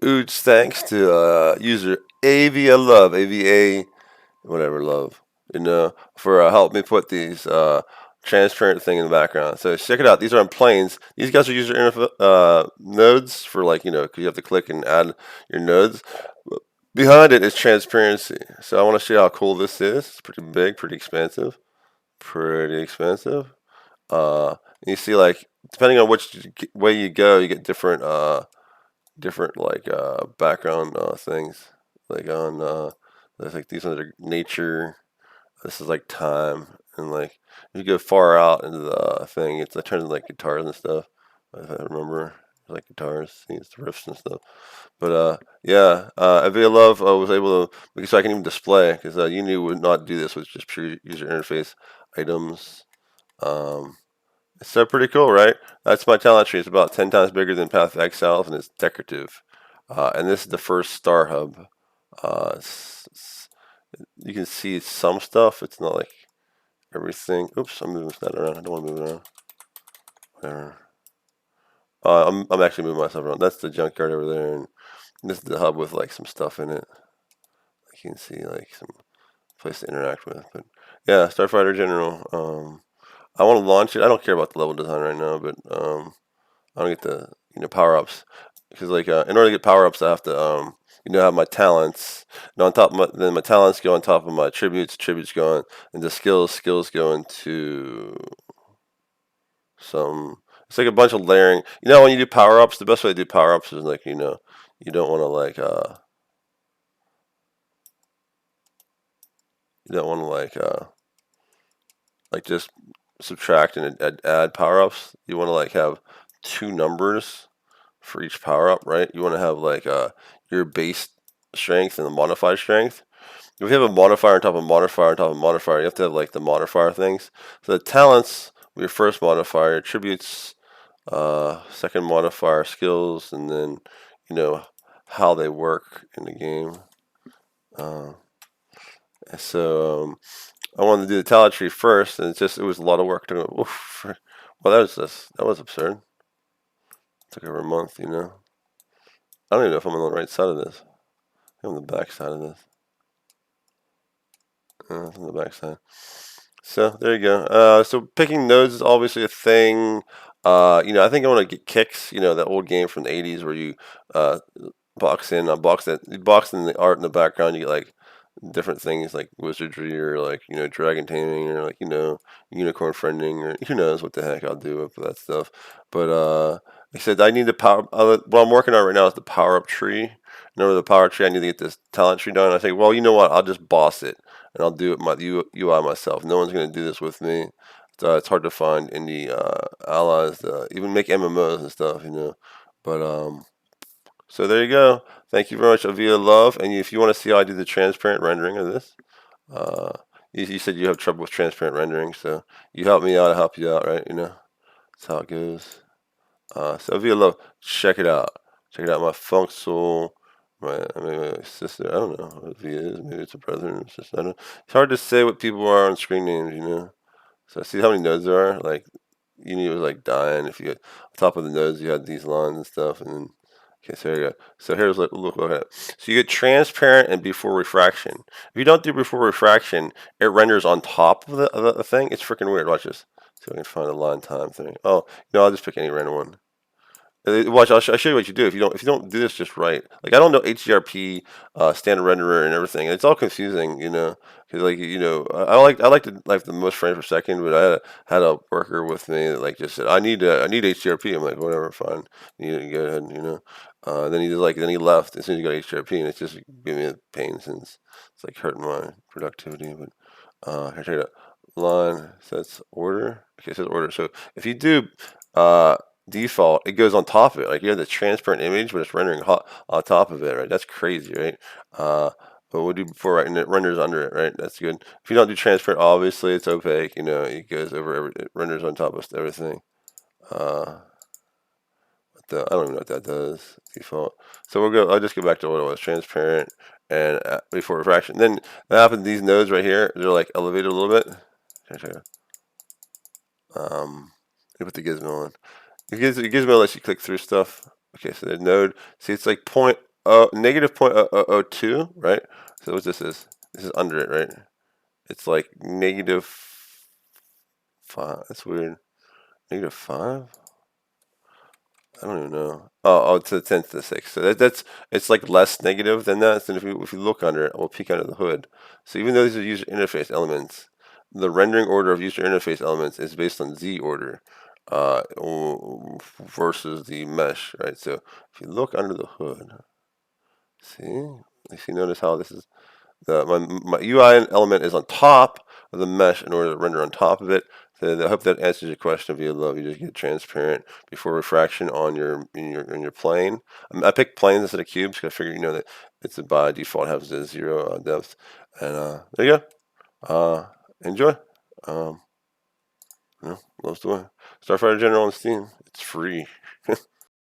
Huge thanks to user AveaLove, AVA, whatever love, for helping me put these transparent thing in the background. So check it out. These are on planes. These guys are user nodes for like because you have to click and add your nodes. Behind it is transparency. So I want to show you how cool this is. It's pretty big, pretty expansive, pretty expensive. And you see like depending on which way you go, you get different like background things. Like on there's like these are nature. This is like time, and like if you go far out into the thing, it turns into like guitars and stuff. If I remember, like guitars, it's riffs and stuff. But yeah, AveaLove was able to because I can even display because Unity would not do this with just pure user interface items. Um, so pretty cool, right? That's my talent tree. It's about 10 times bigger than Path of Exile, and it's decorative. And this is the first star hub. You can see some stuff. It's not like everything. Oops, I'm moving that around. I don't want to move it around. Whatever. I'm actually moving myself around. That's the junkyard over there, and this is the hub with like some stuff in it. You can see like some place to interact with. But yeah, Starfighter General. I want to launch it. I don't care about the level design right now, but I don't get the power ups because like in order to get power ups, I have to have my talents. And on top of then my talents go on top of my attributes. Attributes go on into skills. Skills go into some. It's like a bunch of layering. When you do power ups, the best way to do power ups is like you don't want to you don't want to like just subtract and add power ups. You want to like have two numbers for each power up, right? You want to have like your base strength and the modified strength. If you have a modifier on top of modifier on top of modifier, you have to have like the modifier things. So the talents, your first modifier, attributes, second modifier, skills, and then you know how they work in the game. Uh, so I wanted to do the talent tree first, and it was a lot of work to. Oof, well, that was absurd. It took over a month, I don't even know if I'm on the right side of this. I'm on the back side of this. It's on the back side. So there you go. So picking nodes is obviously a thing. I think I want to get kicks. That old game from the '80s where you uh, box in the art in the background. You get like different things like wizardry or like dragon taming or like unicorn friending or who knows what the heck I'll do with that stuff. But like I said, I need the power. What I'm working on right now is the power up tree. In order to the power tree, I need to get this talent tree done. I think, well, you know what? I'll just boss it and I'll do it my UI myself. No one's gonna do this with me. It's hard to find indie allies to even make MMOs and stuff. But so there you go. Thank you very much, AveaLove. And if you want to see how I do the transparent rendering of this, uh, you said you have trouble with transparent rendering, so you help me out, I help you out, right? That's how it goes. So AveaLove, check it out. Check it out. My Funksel, my sister. I don't know what Via is. Maybe it's a brother or sister. I don't know. It's hard to say what people are on screen names. So see how many nodes there are. Like Uni was like dying. If you on top of the nodes, you had these lines and stuff, and then okay, so there you go. So here's look at it. So you get transparent and before refraction. If you don't do before refraction, it renders on top of the thing. It's freaking weird. Watch this. See if I can find a line time thing. Oh, no, I'll just pick any random one. Watch, I'll show you what you do if you don't do this just right. Like I don't know HDRP, standard renderer, and everything. It's all confusing. Because I like to like the most frames per second, but I had a worker with me that like just said I need HDRP. I'm like whatever, fine. You go ahead. Then he left as soon as he got HDRP, and it's just giving me a pain since it's like hurting my productivity. But here, check it out. Line sets order. Okay, it says order. So if you do default, it goes on top of it. Like you have the transparent image, but it's rendering hot on top of it, right? That's crazy, right? But we'll do before, right? And it renders under it, right? That's good. If you don't do transparent, obviously it's opaque. It goes over it renders on top of everything. Uh, I don't even know what that does default. So I'll just go back to what it was: transparent and before refraction. Then that happens. These nodes right here, they're like elevated a little bit. Let me put the gizmo on. The gizmo lets you click through stuff. Okay, so the node. See, it's like point negative 0.002, right? So what this is under it, right? It's like negative 5. That's weird. Negative 5? I don't even know. It's a 10 to the 6. So that's it's like less negative than that. So if you look under it, we'll peek under the hood. So even though these are user interface elements, the rendering order of user interface elements is based on Z order versus the mesh, right? So if you look under the hood, see, if you notice how this is my UI element is on top of the mesh in order to render on top of it. So I hope that answers your question of AveaLove. You just get transparent before refraction on your plane. I picked planes instead of cubes because I figured that it's by default has a 0 depth. And there you go. Enjoy. Love's the way. Starfighter General on Steam. It's free.